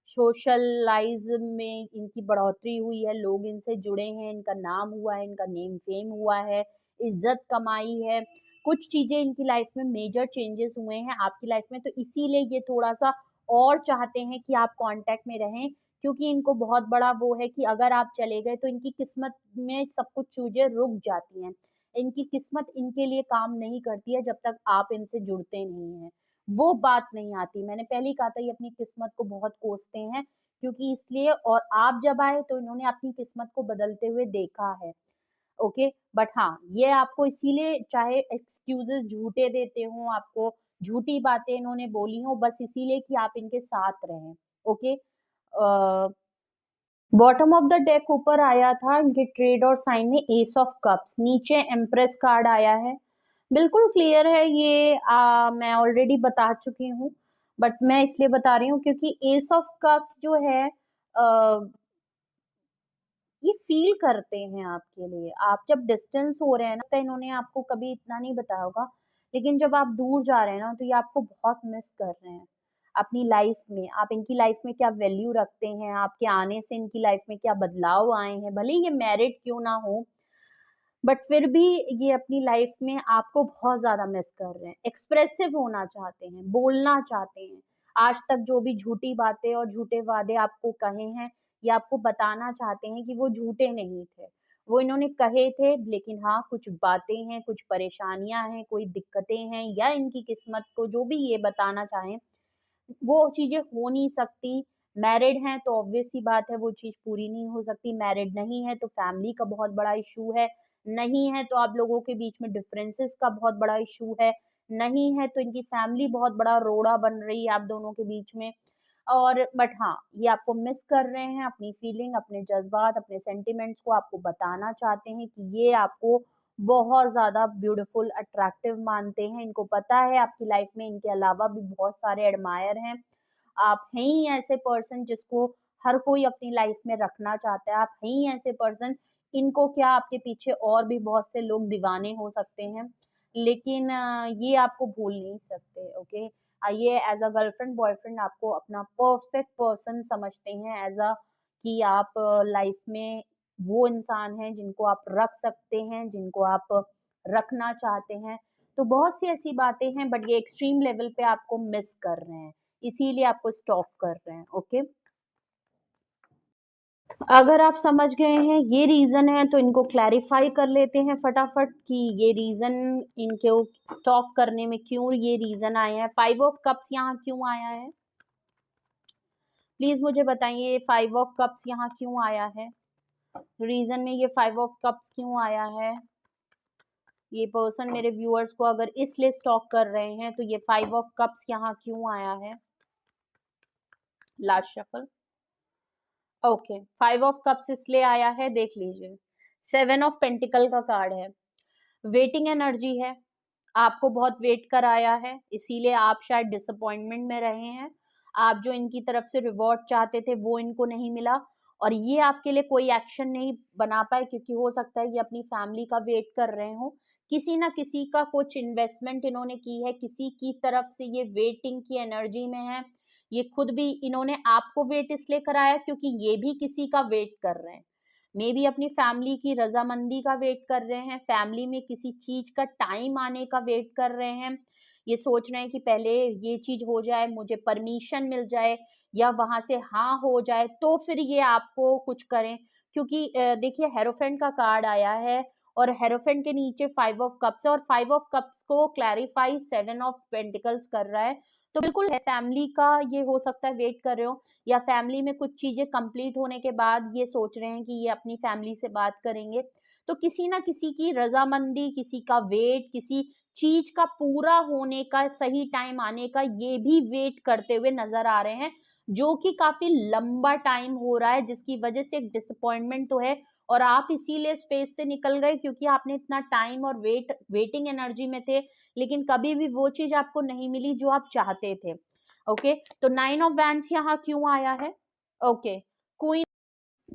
सोशल लाइफ में इनकी बढ़ोतरी हुई है, लोग इनसे जुड़े हैं, इनका नाम हुआ है, इनका नेम फेम हुआ है, इज्जत कमाई है, कुछ चीजें इनकी लाइफ में मेजर चेंजेस हुए हैं आपकी लाइफ में, तो इसीलिए ये थोड़ा सा और चाहते हैं कि आप कांटेक्ट में रहें, क्योंकि इनको बहुत बड़ा वो है कि अगर आप चले गए तो इनकी किस्मत में सब कुछ चीजें रुक जाती हैं, इनकी किस्मत इनके लिए काम नहीं करती है जब तक आप इनसे जुड़ते नहीं हैं, वो बात नहीं आती। मैंने पहले ही कहा था ये अपनी किस्मत को बहुत कोसते हैं, क्योंकि इसलिए, और आप जब आए तो इन्होंने अपनी किस्मत को बदलते हुए देखा है। ओके, बट हाँ, ये आपको इसीलिए चाहे एक्सक्यूजेस झूठे देते हों, आपको झूठी बातें इन्होंने बोली हों, बस इसीलिए कि आप इनके साथ रहें। Okay, bottom of the deck ऊपर आया था इनके ट्रेड और साइन में एस ऑफ कप्स, नीचे एम्प्रेस कार्ड आया है। बिल्कुल क्लियर है ये, मैं ऑलरेडी बता चुकी हूँ, बट मैं इसलिए बता रही हूँ क्योंकि एस ऑफ कप्स जो है, ये फील करते हैं आपके लिए। आप जब डिस्टेंस हो रहे हैं ना, तो इन्होंने आपको कभी इतना नहीं बताया होगा, लेकिन जब आप दूर जा रहे हैं ना, तो ये आपको बहुत मिस कर रहे हैं अपनी लाइफ में। आप इनकी लाइफ में क्या वैल्यू रखते हैं, आपके आने से इनकी लाइफ में क्या बदलाव आए हैं, भले ही ये मैरिड क्यों ना हो, बट फिर भी ये अपनी लाइफ में आपको बहुत ज़्यादा मिस कर रहे हैं। एक्सप्रेसिव होना चाहते हैं, बोलना चाहते हैं। आज तक जो भी झूठी बातें और झूठे वादे आपको कहे हैं, ये आपको बताना चाहते हैं कि वो झूठे नहीं थे। वो इन्होंने कहे थे, लेकिन हाँ, कुछ बातें हैं, कुछ परेशानियाँ हैं, कोई दिक्कतें हैं, या इनकी किस्मत को जो भी ये बताना चाहें, वो चीज़ें हो नहीं सकती। मैरिड हैं तो ऑब्वियस सी बात है वो चीज़ पूरी नहीं हो सकती, मैरिड नहीं है तो फैमिली का बहुत बड़ा इश्यू है, नहीं है तो आप लोगों के बीच में डिफरेंसेस का बहुत बड़ा इश्यू है, नहीं है तो इनकी फैमिली बहुत बड़ा रोड़ा बन रही है आप दोनों के बीच में। और बट हाँ, ये आपको मिस कर रहे हैं, अपनी फीलिंग, अपने जज़्बात, अपने सेंटिमेंट्स को आपको बताना चाहते हैं कि ये आपको बहुत ज़्यादा ब्यूटीफुल, अट्रैक्टिव मानते हैं। इनको पता है आपकी लाइफ में इनके अलावा भी बहुत सारे एडमायर हैं। आप हैं ही ऐसे पर्सन जिसको हर कोई अपनी लाइफ में रखना चाहता है। आप हैं ही ऐसे पर्सन, इनको क्या, आपके पीछे और भी बहुत से लोग दीवाने हो सकते हैं, लेकिन ये आपको भूल नहीं सकते। ओके, ये एज़ अ गर्लफ्रेंड बॉयफ्रेंड आपको अपना परफेक्ट पर्सन समझते हैं, एज़ अ कि आप लाइफ में वो इंसान हैं जिनको आप रख सकते हैं, जिनको आप रखना चाहते हैं। तो बहुत सी ऐसी बातें हैं, बट ये एक्सट्रीम लेवल पे आपको मिस कर रहे हैं, इसीलिए आपको स्टॉप कर रहे हैं। ओके, अगर आप समझ गए हैं ये रीज़न है, तो इनको क्लैरिफ़ाई कर लेते हैं फटाफट कि ये रीज़न इनको स्टॉप करने में क्यों ये रीज़न आए हैं। 5 ऑफ कप्स यहाँ क्यों आया है? प्लीज़ मुझे बताइए 5 ऑफ कप्स यहाँ क्यों आया है? रीज़न में ये 5 ऑफ कप्स क्यों आया है? ये पर्सन मेरे व्यूअर्स को अगर इसलिए स्टॉक कर रहे हैं, तो ये 5 ऑफ कप्स यहाँ क्यों आया है? Last shuffle. Okay, 5 of cups इसलिए आया है, देख लीजिए। 7 ऑफ पेंटिकल का कार्ड है, वेटिंग एनर्जी है, आपको बहुत वेट कराया है, इसीलिए आप शायद डिसअपॉइंटमेंट में रहे हैं। आप जो इनकी तरफ से रिवॉर्ड चाहते थे वो इनको नहीं मिला, और ये आपके लिए कोई एक्शन नहीं बना पाए, क्योंकि हो सकता है ये अपनी फैमिली का वेट कर रहे हो, किसी ना किसी का कुछ इन्वेस्टमेंट इन्होंने की है, किसी की तरफ से ये वेटिंग की एनर्जी में है। ये खुद भी इन्होंने आपको वेट इसलिए कराया क्योंकि ये भी किसी का वेट कर रहे हैं, मे बी अपनी फैमिली की रजामंदी का वेट कर रहे हैं, फैमिली में किसी चीज का टाइम आने का वेट कर रहे हैं। ये सोच रहे हैं कि पहले ये चीज हो जाए, मुझे परमिशन मिल जाए या वहां से हाँ हो जाए तो फिर ये आपको कुछ करें। क्योंकि देखिए हेरोफेंट का कार्ड आया है और हेरोफेंट के नीचे 5 ऑफ कप्स है और 5 ऑफ कप्स को क्लैरिफाई 7 ऑफ पेंटिकल्स कर रहा है। तो बिल्कुल फैमिली का ये हो सकता है वेट कर रहे हो, या फैमिली में कुछ चीजें कंप्लीट होने के बाद ये सोच रहे हैं कि ये अपनी फैमिली से बात करेंगे। तो किसी ना किसी की रजामंदी, किसी का वेट, किसी चीज का पूरा होने का, सही टाइम आने का ये भी वेट करते हुए नजर आ रहे हैं, जो कि काफी लंबा टाइम हो रहा है, जिसकी वजह से एक डिसअपॉइंटमेंट तो है। और आप इसीलिए स्पेस से निकल गए क्योंकि आपने इतना टाइम और वेटिंग एनर्जी में थे, लेकिन कभी भी वो चीज आपको नहीं मिली जो आप चाहते थे। ओके, तो 9 ऑफ वैंड्स यहाँ क्यों आया है? ओके, क्वीन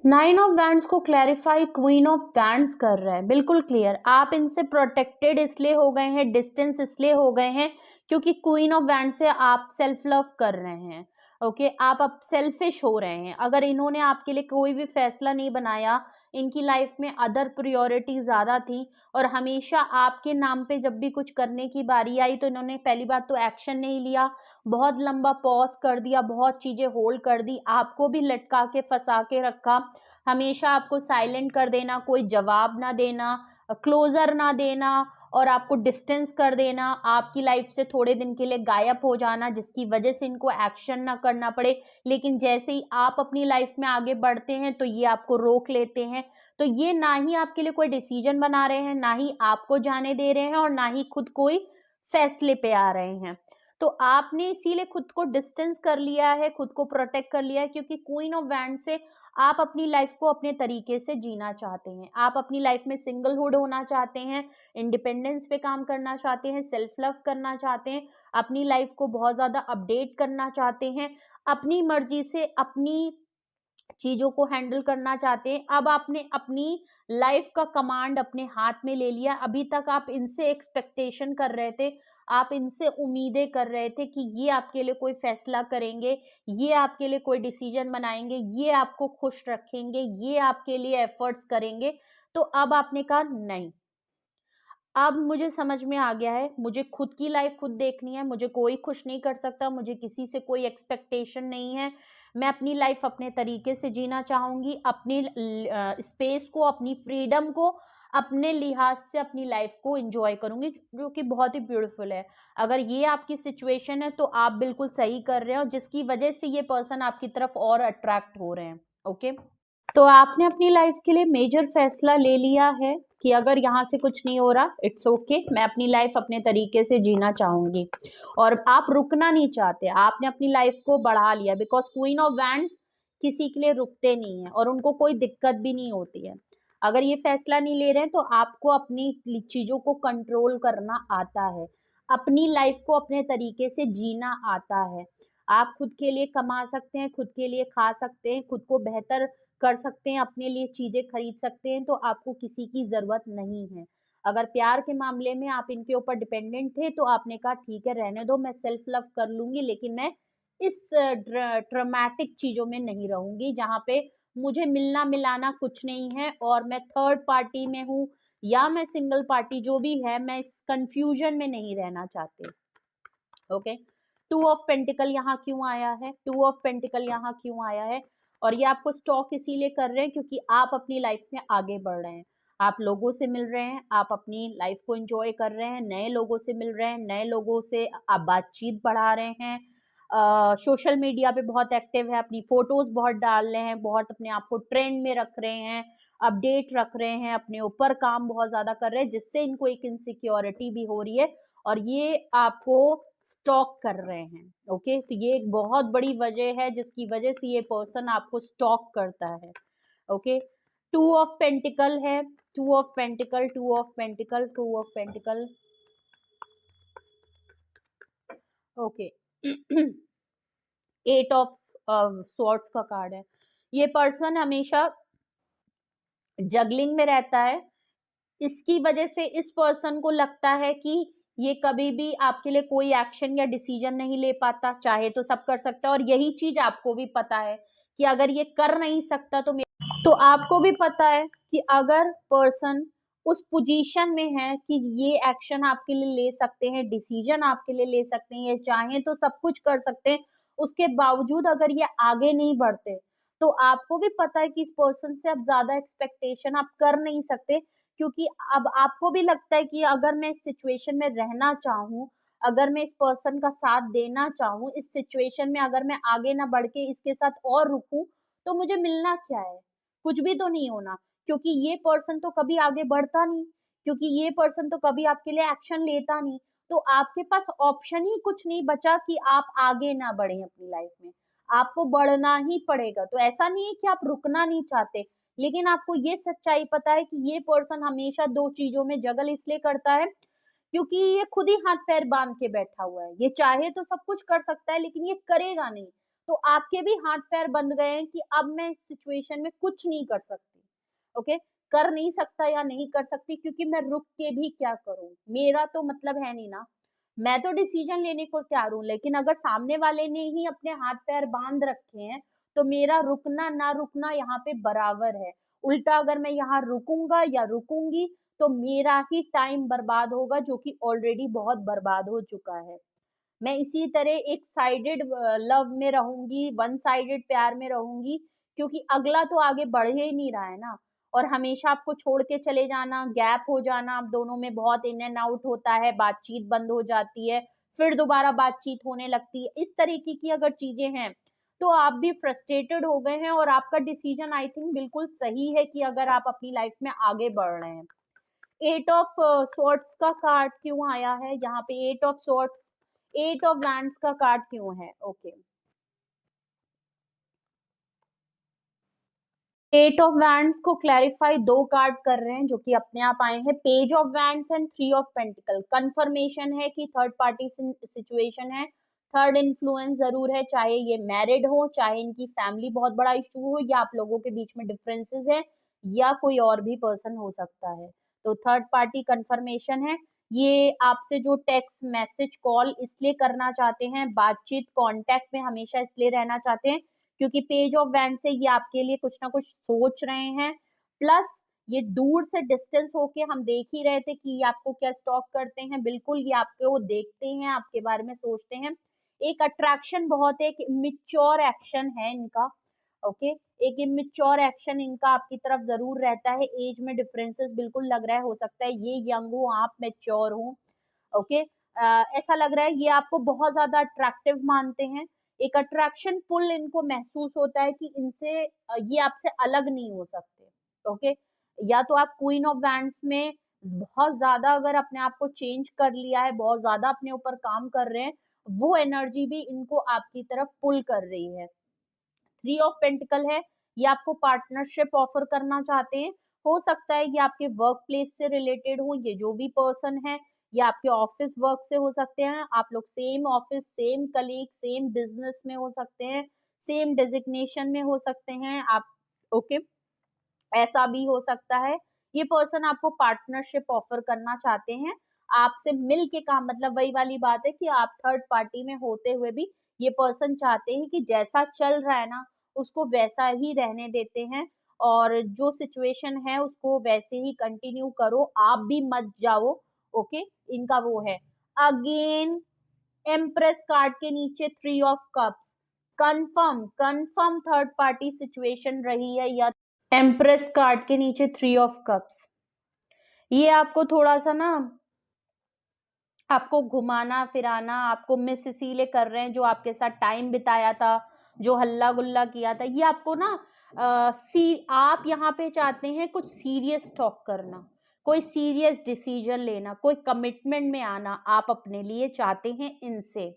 9 ऑफ वैंड्स को क्लैरिफाई क्वीन ऑफ वैंड्स कर रहा है, बिल्कुल क्लियर। आप इनसे प्रोटेक्टेड इसलिए हो गए हैं, डिस्टेंस इसलिए हो गए हैं क्योंकि क्वीन ऑफ वैंड से आप सेल्फ लव कर रहे हैं। ओके, आप अब सेल्फिश हो रहे हैं। अगर इन्होंने आपके लिए कोई भी फैसला नहीं बनाया, इनकी लाइफ में अदर प्रायोरिटी ज्यादा थी और हमेशा आपके नाम पे जब भी कुछ करने की बारी आई तो इन्होंने पहली बात तो एक्शन नहीं लिया, बहुत लंबा पॉज कर दिया, बहुत चीजें होल्ड कर दी, आपको भी लटका के फंसा के रखा, हमेशा आपको साइलेंट कर देना, कोई जवाब ना देना, क्लोजर ना देना और आपको डिस्टेंस कर देना, आपकी लाइफ से थोड़े दिन के लिए गायब हो जाना, जिसकी वजह से इनको एक्शन ना करना पड़े। लेकिन जैसे ही आप अपनी लाइफ में आगे बढ़ते हैं तो ये आपको रोक लेते हैं। तो ये ना ही आपके लिए कोई डिसीजन बना रहे हैं, ना ही आपको जाने दे रहे हैं और ना ही खुद कोई फैसले पे आ रहे हैं। तो आपने इसीलिए खुद को डिस्टेंस कर लिया है, खुद को प्रोटेक्ट कर लिया है, क्योंकि क्वीन ऑफ वैंड से आप अपनी लाइफ को अपने तरीके से जीना चाहते हैं, आप अपनी लाइफ में सिंगलहुड होना चाहते हैं, इंडिपेंडेंस पे काम करना चाहते हैं, सेल्फ लव करना चाहते हैं, अपनी लाइफ को बहुत ज्यादा अपडेट करना चाहते हैं, अपनी मर्जी से अपनी चीजों को हैंडल करना चाहते हैं। अब आपने अपनी लाइफ का कमांड अपने हाथ में ले लिया। अभी तक आप इनसे एक्सपेक्टेशन कर रहे थे, आप इनसे उम्मीदें कर रहे थे कि ये आपके लिए कोई फैसला करेंगे, ये आपके लिए कोई डिसीजन बनाएंगे, ये आपको खुश रखेंगे, ये आपके लिए एफर्ट्स करेंगे। तो अब आपने कहा नहीं, अब मुझे समझ में आ गया है, मुझे खुद की लाइफ खुद देखनी है, मुझे कोई खुश नहीं कर सकता, मुझे किसी से कोई एक्सपेक्टेशन नहीं है, मैं अपनी लाइफ अपने तरीके से जीना चाहूंगी, अपनी स्पेस को, अपनी फ्रीडम को, अपने लिहाज से अपनी लाइफ को एंजॉय करूंगी, जो कि बहुत ही ब्यूटीफुल है। अगर ये आपकी सिचुएशन है तो आप बिल्कुल सही कर रहे हो, जिसकी वजह से ये पर्सन आपकी तरफ और अट्रैक्ट हो रहे हैं। ओके, तो आपने अपनी लाइफ के लिए मेजर फैसला ले लिया है कि अगर यहाँ से कुछ नहीं हो रहा, इट्स ओके, मैं अपनी लाइफ अपने तरीके से जीना चाहूंगी और आप रुकना नहीं चाहते, आपने अपनी लाइफ को बढ़ा लिया। बिकॉज क्वीन ऑफ वैंड्स किसी के लिए रुकते नहीं है और उनको कोई दिक्कत भी नहीं होती है। अगर ये फैसला नहीं ले रहे हैं तो आपको अपनी चीजों को कंट्रोल करना आता है, अपनी लाइफ को अपने तरीके से जीना आता है। आप खुद के लिए कमा सकते हैं, खुद के लिए खा सकते हैं, खुद को बेहतर कर सकते हैं, अपने लिए चीजें खरीद सकते हैं, तो आपको किसी की जरूरत नहीं है। अगर प्यार के मामले में आप इनके ऊपर डिपेंडेंट थे तो आपने कहा ठीक है रहने दो, मैं सेल्फ लव कर लूंगी, लेकिन मैं इस ट्रॉमेटिक चीजों में नहीं रहूंगी जहां पे मुझे मिलना मिलाना कुछ नहीं है और मैं थर्ड पार्टी में हूँ या मैं सिंगल पार्टी, जो भी है, मैं इस कंफ्यूजन में नहीं रहना चाहती। ओके, 2 ऑफ पेंटिकल यहाँ क्यों आया है? 2 ऑफ पेंटिकल यहाँ क्यों आया है? और ये आपको स्टॉक इसीलिए कर रहे हैं क्योंकि आप अपनी लाइफ में आगे बढ़ रहे हैं, आप लोगों से मिल रहे हैं, आप अपनी लाइफ को एंजॉय कर रहे हैं, नए लोगों से मिल रहे हैं, नए लोगों से आप बातचीत बढ़ा रहे हैं, सोशल मीडिया पे बहुत एक्टिव है, अपनी फोटोज बहुत डाल रहे हैं, बहुत अपने आप को ट्रेंड में रख रहे हैं, अपडेट रख रहे हैं, अपने ऊपर काम बहुत ज्यादा कर रहे हैं, जिससे इनको एक इनसिक्योरिटी भी हो रही है और ये आपको स्टॉक कर रहे हैं। ओके, तो ये एक बहुत बड़ी वजह है जिसकी वजह से ये पर्सन आपको स्टॉक करता है। ओके, 2 ऑफ पेंटिकल है, 2 of pentacle, 2 of pentacle, 2 of pentacle. Okay, 8 of swords का कार्ड है। ये पर्सन हमेशा जगलिंग में रहता है। इसकी वजह से इस पर्सन को लगता है कि ये कभी भी आपके लिए कोई एक्शन या डिसीजन नहीं ले पाता, चाहे तो सब कर सकता है। और यही चीज आपको भी पता है कि अगर ये कर नहीं सकता तो आपको भी पता है कि अगर पर्सन उस पोजीशन में है कि ये एक्शन आपके लिए ले सकते हैं, डिसीजन आपके लिए ले सकते हैं, ये चाहें तो सब कुछ कर सकते हैं, उसके बावजूद अगर ये आगे नहीं बढ़ते तो आपको भी पता है कि इस पर्सन से अब ज्यादा एक्सपेक्टेशन आप कर नहीं सकते। क्योंकि अब आपको भी लगता है कि अगर मैं इस सिचुएशन में रहना चाहूँ, अगर मैं इस पर्सन का साथ देना चाहूँ, इस सिचुएशन में अगर मैं आगे ना बढ़ के इसके साथ और रुकूं तो मुझे मिलना क्या है? कुछ भी तो नहीं होना। क्योंकि ये पर्सन तो कभी आगे बढ़ता नहीं, क्योंकि ये पर्सन तो कभी आपके लिए एक्शन लेता नहीं। तो आपके पास ऑप्शन ही कुछ नहीं बचा कि आप आगे ना बढ़े अपनी लाइफ में, आपको बढ़ना ही पड़ेगा। तो ऐसा नहीं है कि आप रुकना नहीं चाहते, लेकिन आपको ये सच्चाई पता है कि ये पर्सन हमेशा दो चीजों में जगल इसलिए करता है क्योंकि ये खुद ही हाथ पैर बांध के बैठा हुआ है। ये चाहे तो सब कुछ कर सकता है लेकिन ये करेगा नहीं। तो आपके भी हाथ पैर बंध गए हैं कि अब मैं इस सिचुएशन में कुछ नहीं कर सकती। ओके, कर नहीं सकता या नहीं कर सकती क्योंकि मैं रुक के भी क्या करूं, मेरा तो मतलब है नहीं ना। मैं तो डिसीजन लेने को तैयार हूं, लेकिन अगर सामने वाले ने ही अपने हाथ पैर बांध रखे हैं तो मेरा रुकना ना रुकना यहाँ पे बराबर है। उल्टा अगर मैं यहाँ रुकूंगा या रुकूंगी तो मेरा ही टाइम बर्बाद होगा, जो कि ऑलरेडी बहुत बर्बाद हो चुका है। मैं इसी तरह एक साइडेड लव में रहूंगी, वन साइडेड प्यार में रहूंगी, क्योंकि अगला तो आगे बढ़ ही नहीं रहा है ना। और हमेशा आपको छोड़ के चले जाना, गैप हो जाना, आप दोनों में बहुत इन एंड आउट होता है, बातचीत बंद हो जाती है, फिर दोबारा बातचीत होने लगती है, इस तरीके की अगर चीजें हैं तो आप भी फ्रस्ट्रेटेड हो गए हैं। और आपका डिसीजन आई थिंक बिल्कुल सही है कि अगर आप अपनी लाइफ में आगे बढ़ रहे हैं। एट ऑफ सॉर्ट्स का कार्ड क्यों आया है यहाँ पे? Eight of swords, eight of wands का कार्ड क्यों है? ओके, एट ऑफ वैंड्स को क्लैरिफाई दो कार्ड कर रहे हैं जो कि अपने आप आए हैं, page of wands and three of pentacle. Confirmation है कि थर्ड पार्टी सिचुएशन है, थर्ड इन्फ्लुएंस जरूर है, चाहे ये मैरिड हो, चाहे इनकी फैमिली बहुत बड़ा इशू हो, या आप लोगों के बीच में डिफरेंसेस है, या कोई और भी पर्सन हो सकता है। तो थर्ड पार्टी कंफर्मेशन है। ये आपसे जो टेक्स्ट मैसेज कॉल इसलिए करना चाहते हैं, बातचीत कांटेक्ट में हमेशा इसलिए रहना चाहते हैं क्योंकि पेज ऑफ वैंड से ये आपके लिए कुछ ना कुछ सोच रहे हैं। प्लस ये दूर से डिस्टेंस होके हम देख ही रहे थे कि ये आपको क्या स्टॉक करते हैं, बिल्कुल ये आपको देखते हैं, आपके बारे में सोचते हैं। एक अट्रैक्शन बहुत है, एक इमेच्योर एक्शन है इनका। ओके, एक इमेच्योर एक्शन इनका आपकी तरफ जरूर रहता है। एज में डिफरेंसेस बिल्कुल लग रहा है, हो सकता है ये यंग हो, आप मेच्योर हो। ओके, ऐसा लग रहा है ये आपको बहुत ज्यादा अट्रैक्टिव मानते हैं। एक अट्रैक्शन पुल इनको महसूस होता है कि इनसे ये आपसे अलग नहीं हो सकते। ओके, या तो आप क्वीन ऑफ वैंड्स में बहुत ज्यादा अगर अपने आप को चेंज कर लिया है, बहुत ज्यादा अपने ऊपर काम कर रहे हैं, वो एनर्जी भी इनको आपकी तरफ पुल कर रही है। थ्री ऑफ पेंटिकल है, ये आपको पार्टनरशिप ऑफर करना चाहते हैं। हो सकता है ये आपके वर्क प्लेस से रिलेटेड हो, ये जो भी पर्सन है, ये आपके ऑफिस वर्क से हो सकते हैं, आप लोग same office, same colleague, same business में हो सकते हैं, सेम डेजिग्नेशन में हो सकते हैं आप। ओके, ऐसा भी हो सकता है। ये पर्सन आपको पार्टनरशिप ऑफर करना चाहते हैं, आपसे मिल के काम, मतलब वही वाली बात है कि आप थर्ड पार्टी में होते हुए भी ये पर्सन चाहते हैं कि जैसा चल रहा है ना उसको वैसा ही रहने देते हैं, और जो सिचुएशन है उसको वैसे ही कंटिन्यू करो, आप भी मत जाओ। ओके, इनका वो है। अगेन एम्प्रेस कार्ड के नीचे three of cups, confirm confirm third party situation रही है, या एम्प्रेस कार्ड के नीचे थ्री ऑफ कप्स, ये आपको थोड़ा सा ना, आपको घुमाना फिराना, आपको मिस इसीलिए कर रहे हैं, जो आपके साथ टाइम बिताया था, जो हल्ला गुल्ला किया था, ये आपको ना आप यहाँ पे चाहते हैं कुछ सीरियस टॉक करना, कोई सीरियस डिसीजन लेना, कोई कमिटमेंट में आना आप अपने लिए चाहते हैं इनसे।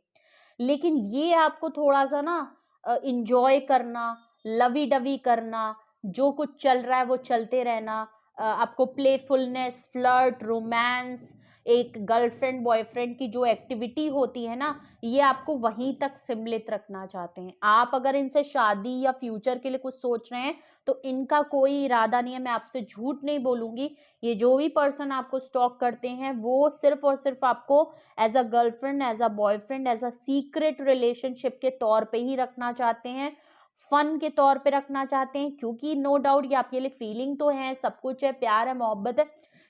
लेकिन ये आपको थोड़ा सा ना इंजॉय करना, लवी डवी करना, जो कुछ चल रहा है वो चलते रहना, आपको प्लेफुलनेस, फ्लर्ट, रोमांस, एक गर्लफ्रेंड बॉयफ्रेंड की जो एक्टिविटी होती है ना, ये आपको वहीं तक सीमित रखना चाहते हैं। आप अगर इनसे शादी या फ्यूचर के लिए कुछ सोच रहे हैं तो इनका कोई इरादा नहीं है, मैं आपसे झूठ नहीं बोलूंगी। ये जो भी पर्सन आपको स्टॉक करते हैं वो सिर्फ और सिर्फ आपको as a girlfriend, as a boyfriend, as a secret relationship के तौर पे ही रखना चाहते हैं, फन के तौर पे रखना चाहते हैं, क्योंकि नो डाउट ये आपके लिए फीलिंग तो है, सब कुछ है, प्यार है, मोहब्बत है,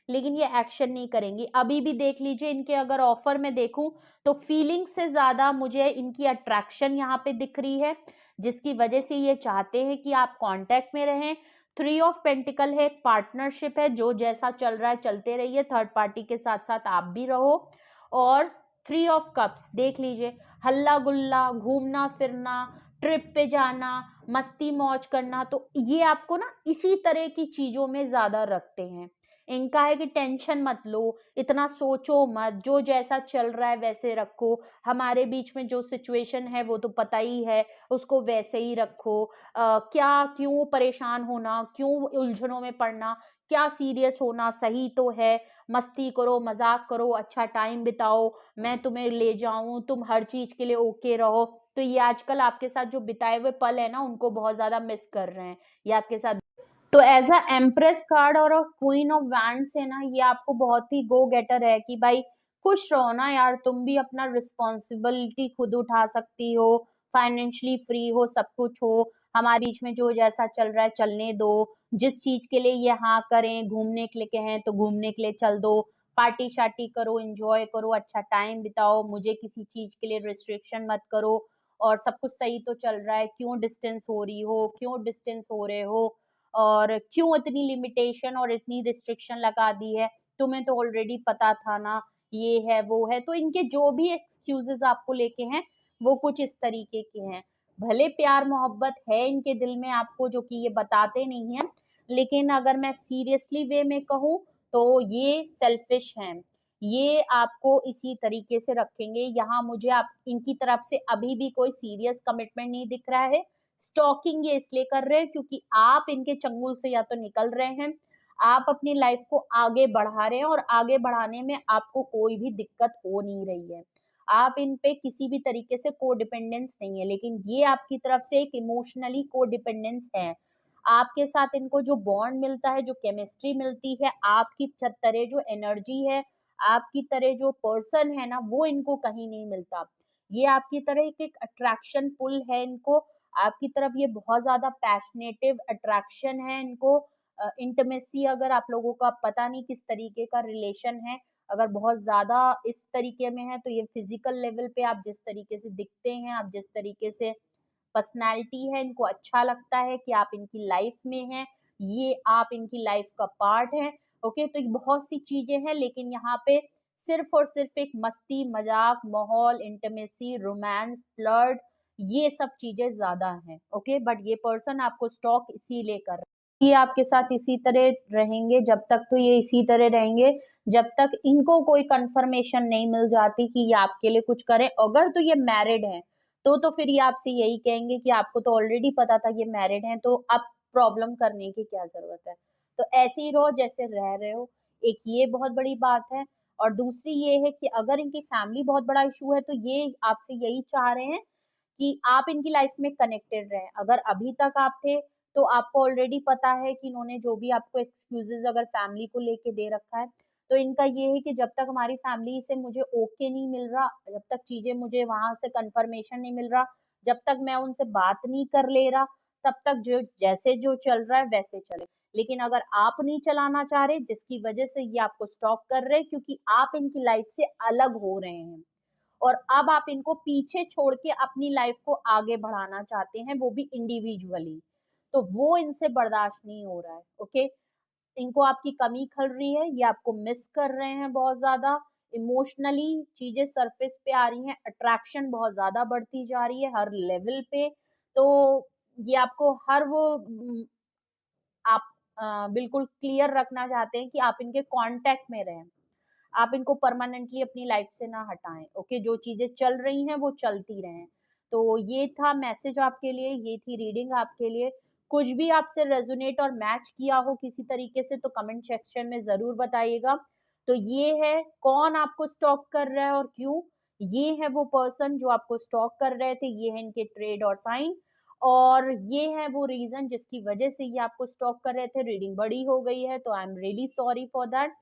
लेकिन ये एक्शन नहीं करेंगी। अभी भी देख लीजिए, इनके अगर ऑफर में देखूं तो फीलिंग से ज्यादा मुझे इनकी अट्रैक्शन यहाँ पे दिख रही है, जिसकी वजह से ये चाहते हैं कि आप कांटेक्ट में रहें। 3 ऑफ पेंटिकल है, एक पार्टनरशिप है, जो जैसा चल रहा है चलते रहिए, थर्ड पार्टी के साथ साथ आप भी रहो। और 3 ऑफ कप्स देख लीजिए, हल्ला गुल्ला, घूमना फिरना, ट्रिप पे जाना, मस्ती मौज करना, तो ये आपको ना इसी तरह की चीजों में ज्यादा रखते हैं। इनका है कि टेंशन मत लो, इतना सोचो मत, जो जैसा चल रहा है वैसे रखो, हमारे बीच में जो सिचुएशन है वो तो पता ही है, उसको वैसे ही रखो। क्या क्यों परेशान होना, क्यों उलझनों में पड़ना, क्या सीरियस होना, सही तो है, मस्ती करो, मजाक करो, अच्छा टाइम बिताओ, मैं तुम्हें ले जाऊं, तुम हर चीज के लिए ओके रहो। तो ये आजकल आपके साथ जो बिताए हुए पल है ना, उनको बहुत ज्यादा मिस कर रहे हैं ये आपके साथ। तो एज अ एम्प्रेस कार्ड और अ क्वीन ऑफ वैंड्स है ना, ये आपको बहुत ही गो गेटर है कि भाई खुश रहो ना यार, तुम भी अपना रिस्पॉन्सिबिलिटी खुद उठा सकती हो, फाइनेंशियली फ्री हो, सब कुछ हो, हमारे बीच में जो जैसा चल रहा है चलने दो, जिस चीज के लिए ये हाँ करें, घूमने के लिए कहें तो घूमने के लिए चल दो, पार्टी शार्टी करो, एंजॉय करो, अच्छा टाइम बिताओ, मुझे किसी चीज के लिए रिस्ट्रिक्शन मत करो, और सब कुछ सही तो चल रहा है, क्यों डिस्टेंस हो रही हो, क्यों डिस्टेंस हो रहे हो, और क्यों इतनी लिमिटेशन और इतनी रिस्ट्रिक्शन लगा दी है, तुम्हें तो ऑलरेडी पता था ना, ये है वो है। तो इनके जो भी एक्सक्यूजेस आपको लेके हैं वो कुछ इस तरीके के हैं। भले प्यार मोहब्बत है इनके दिल में आपको, जो कि ये बताते नहीं है, लेकिन अगर मैं सीरियसली वे में कहूँ तो ये सेल्फिश हैं, ये आपको इसी तरीके से रखेंगे। यहाँ मुझे आप इनकी तरफ से अभी भी कोई सीरियस कमिटमेंट नहीं दिख रहा है। स्टॉकिंग ये इसलिए कर रहे हैं क्योंकि आप इनके चंगुल से या तो निकल रहे हैं, आप अपनी लाइफ को आगे बढ़ा रहे हैं, और आगे बढ़ाने में आपको कोई भी दिक्कत हो नहीं रही है, आप इन पे किसी भी तरीके से कोडिपेंडेंस नहीं है, लेकिन ये आपकी तरफ से एक इमोशनली कोडिपेंडेंस है। आपके साथ इनको जो बॉन्ड मिलता है, जो केमिस्ट्री मिलती है, आपकी तरह जो एनर्जी है, आपकी तरह जो पर्सन है ना, वो इनको कहीं नहीं मिलता। ये आपकी तरह एक अट्रैक्शन पुल है इनको, आपकी तरफ ये बहुत ज्यादा पैशनेटिव अट्रैक्शन है इनको। इंटीमेसी अगर आप लोगों का पता नहीं किस तरीके का रिलेशन है, अगर बहुत ज्यादा इस तरीके में है तो ये फिजिकल लेवल पे आप जिस तरीके से दिखते हैं, आप जिस तरीके से पर्सनैलिटी है, इनको अच्छा लगता है कि आप इनकी लाइफ में हैं, ये आप इनकी लाइफ का पार्ट है। ओके, तो बहुत सी चीजें हैं, लेकिन यहाँ पे सिर्फ और सिर्फ एक मस्ती मजाक माहौल, इंटीमेसी, रोमांस, फ्लर्ट, ये सब चीजें ज्यादा हैं। ओके, बट ये पर्सन आपको स्टॉक इसीलिए कर रहा है, ये आपके साथ इसी तरह रहेंगे जब तक, तो ये इसी तरह रहेंगे जब तक इनको कोई कंफर्मेशन नहीं मिल जाती कि ये आपके लिए कुछ करे। अगर तो ये मैरिड है तो फिर ये आपसे यही कहेंगे कि आपको तो ऑलरेडी पता था ये मैरिड हैं, तो अब प्रॉब्लम करने की क्या जरूरत है। तो ऐसे ही रहो जैसे रह रहे हो, एक ये बहुत बड़ी बात है। और दूसरी ये है कि अगर इनकी फैमिली बहुत बड़ा इशू है तो ये आपसे यही चाह रहे हैं कि आप इनकी लाइफ में कनेक्टेड रहें। अगर अभी तक आप थे तो आपको ऑलरेडी पता है कि इन्होंने जो भी आपको एक्सक्यूजेस अगर फैमिली को लेके दे रखा है, तो इनका ये है कि जब तक हमारी फैमिली से मुझे ओके नहीं मिल रहा, जब तक चीजें मुझे वहां से कंफर्मेशन नहीं मिल रहा, जब तक मैं उनसे बात नहीं कर ले रहा, तब तक जो जैसे जो चल रहा है वैसे चले। लेकिन अगर आप नहीं चलाना चाह रहे, जिसकी वजह से ये आपको स्टॉप कर रहे हैं, क्योंकि आप इनकी लाइफ से अलग हो रहे हैं और अब आप इनको पीछे छोड़ के अपनी लाइफ को आगे बढ़ाना चाहते हैं, वो भी इंडिविजुअली, तो वो इनसे बर्दाश्त नहीं हो रहा है। ओके, इनको आपकी कमी खल रही है, ये आपको मिस कर रहे हैं बहुत ज्यादा, इमोशनली चीजें सरफेस पे आ रही हैं, अट्रैक्शन बहुत ज्यादा बढ़ती जा रही है हर लेवल पे। तो ये आपको हर वो आप बिल्कुल क्लियर रखना चाहते हैं कि आप इनके कांटेक्ट में रहें, आप इनको परमानेंटली अपनी लाइफ से ना हटाएं। ओके, जो चीजें चल रही हैं वो चलती रहें। तो ये था मैसेज आपके लिए, ये थी रीडिंग आपके लिए। कुछ भी आपसे रेजोनेट और मैच किया हो किसी तरीके से तो कमेंट सेक्शन में जरूर बताइएगा। तो ये है कौन आपको स्टॉक कर रहा है और क्यों, ये है वो पर्सन जो आपको स्टॉक कर रहे थे, ये है इनके ट्रेड और साइन, और ये है वो रीजन जिसकी वजह से ये आपको स्टॉक कर रहे थे। रीडिंग बड़ी हो गई है तो I am really sorry for that.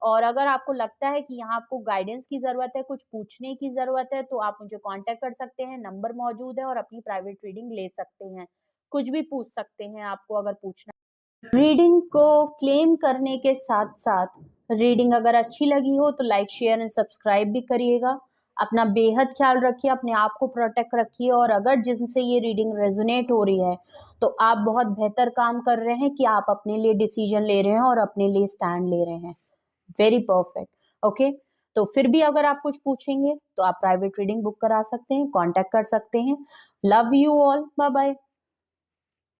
और अगर आपको लगता है कि यहाँ आपको गाइडेंस की ज़रूरत है, कुछ पूछने की ज़रूरत है, तो आप मुझे कॉन्टैक्ट कर सकते हैं, नंबर मौजूद है और अपनी प्राइवेट रीडिंग ले सकते हैं। कुछ भी पूछ सकते हैं आपको अगर पूछना है। रीडिंग को क्लेम करने के साथ-साथ रीडिंग अगर अच्छी लगी हो तो लाइक, शेयर एंड सब्सक्राइब भी करिएगा। अपना बेहद ख्याल रखिए, अपने आप को प्रोटेक्ट रखिए और अगर जिनसे ये रीडिंग रेज़ोनेट हो रही है, तो आप बहुत बेहतर काम कर रहे हैं कि आप अपने लिए डिसीज़न ले रहे हैं और अपने लिए स्टैंड ले रहे हैं। Very perfect. ओके, तो फिर भी अगर आप कुछ पूछेंगे तो आप प्राइवेट रीडिंग बुक करा सकते हैं, कांटेक्ट कर सकते हैं। Love you all, bye bye.